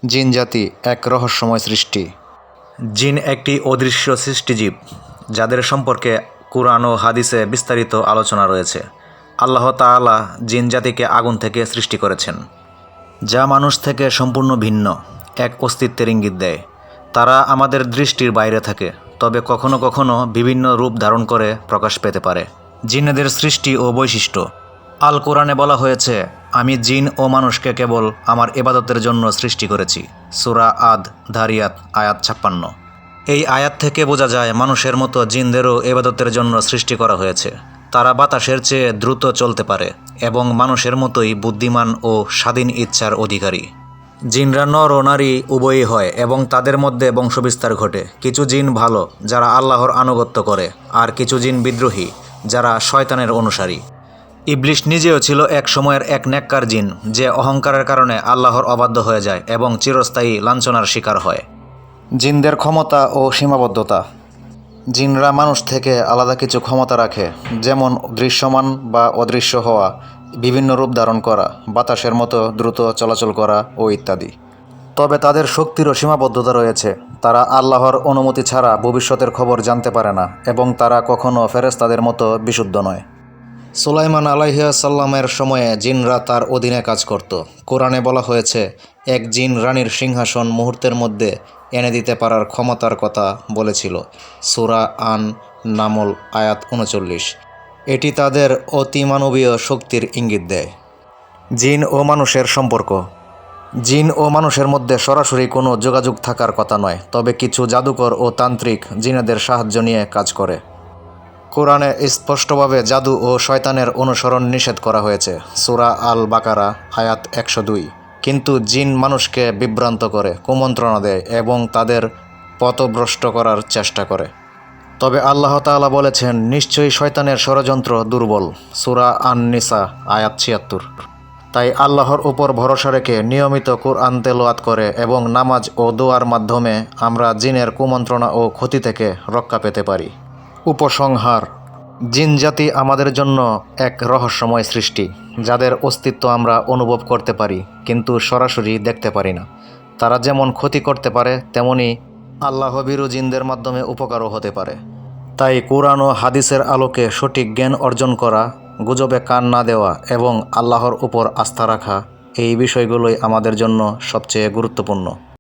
জিন জাতি এক রহস্যময় সৃষ্টি। জিন একটি অদৃশ্য সৃষ্টিজীব যাদের সম্পর্কে কুরআন ও হাদিসে বিস্তারিত আলোচনা রয়েছে। আল্লাহ তাআলা জিন জাতিকে আগুন থেকে সৃষ্টি করেছেন, যা মানুষ থেকে সম্পূর্ণ ভিন্ন এক অস্তিত্বের ইঙ্গিত দেয়। তারা আমাদের দৃষ্টির বাইরে থাকে, তবে কখনো কখনো বিভিন্ন রূপ ধারণ করে প্রকাশ পেতে পারে। জিনেদের সৃষ্টি ও বৈশিষ্ট্য। আল কোরআনে বলা হয়েছে, আমি জিন ও মানুষকে কেবল আমার ইবাদতের জন্য সৃষ্টি করেছি। সূরা আদ ধারিয়াত আয়াত 56। এই আয়াত থেকে বোঝা যায় মানুষের মতো জিনদেরও ইবাদতের জন্য সৃষ্টি করা হয়েছে। তারা বাতাসের চেয়ে দ্রুত চলতে পারে এবং মানুষের মতোই বুদ্ধিমান ও স্বাধীন ইচ্ছার অধিকারী। জিনরা নর ও নারী উভয়ই হয় এবং তাদের মধ্যে বংশবিস্তার ঘটে। কিছু জিন ভালো, যারা আল্লাহর আনুগত্য করে, আর কিছু জিন বিদ্রোহী, যারা শয়তানের অনুসারী। ইবলিস নিজেও ছিল এক সময়ের এক নেককার জিন, যে অহংকারের কারণে আল্লাহর অবাধ্য হয়ে যায় এবং চিরস্থায়ী লাঞ্ছনার শিকার হয়। জিনদের ক্ষমতা ও সীমাবদ্ধতা। জিনরা মানুষ থেকে আলাদা কিছু ক্ষমতা রাখে, যেমন দৃশ্যমান বা অদৃশ্য হওয়া, বিভিন্ন রূপ ধারণ করা, বাতাসের মতো দ্রুত চলাচল করা ও ইত্যাদি। তবে তাদের শক্তিরও সীমাবদ্ধতা রয়েছে। তারা আল্লাহর অনুমতি ছাড়া ভবিষ্যতের খবর জানতে পারে না এবং তারা কখনো ফেরেশতাদের মতো বিশুদ্ধ নয়। সুলাইমান আলাইহিসসালামের সময়ে জিনরা তার অধীনে কাজ করত। কোরআনে বলা হয়েছে, এক জিন রানীর সিংহাসন মুহূর্তের মধ্যে এনে দিতে পারার ক্ষমতার কথা বলেছিল। সূরা আন নামল আয়াত 39। এটি তাদের অতিমানবীয় শক্তির ইঙ্গিত দেয়। জিন ও মানুষের সম্পর্ক। জিন ও মানুষের মধ্যে সরাসরি কোনো যোগাযোগ থাকার কথা নয়, তবে কিছু জাদুকর ও তান্ত্রিক জিনেদের সাহায্য নিয়ে কাজ করে। কোরআনে স্পষ্টভাবে জাদু ও শয়তানের অনুসরণ নিষেধ করা হয়েছে। সূরা আল বাকারা আয়াত 102। কিন্তু জিন মানুষকে বিভ্রান্ত করে, কুমন্ত্রণা দেয় এবং তাদের পথভ্রষ্ট করার চেষ্টা করে। তবে আল্লাহ তাআলা বলেছেন, নিশ্চয়ই শয়তানের ষড়যন্ত্র দুর্বল। সূরা আন-নিসা আয়াত 76। তাই আল্লাহর উপর ভরসা রেখে নিয়মিত কুরআন তেলাওয়াত করে এবং নামাজ ও দোয়ার মাধ্যমে আমরা জিনের কুমন্ত্রণা ও ক্ষতি থেকে রক্ষা পেতে পারি। উপসংহার: জিন জাতি আমাদের জন্য এক রহস্যময় সৃষ্টি, যাদের অস্তিত্ব আমরা অনুভব করতে পারি কিন্তু সরাসরি দেখতে পারি না। তারা যেমন ক্ষতি করতে পারে, তেমনি আল্লাহভীরু জিনদের মাধ্যমে উপকারও হতে পারে। তাই কুরআন ও হাদিসের আলোকে সঠিক জ্ঞান অর্জন করা, গুজবে কান না দেওয়া এবং আল্লাহর উপর আস্থা রাখা, এই বিষয়গুলোই আমাদের জন্য সবচেয়ে গুরুত্বপূর্ণ।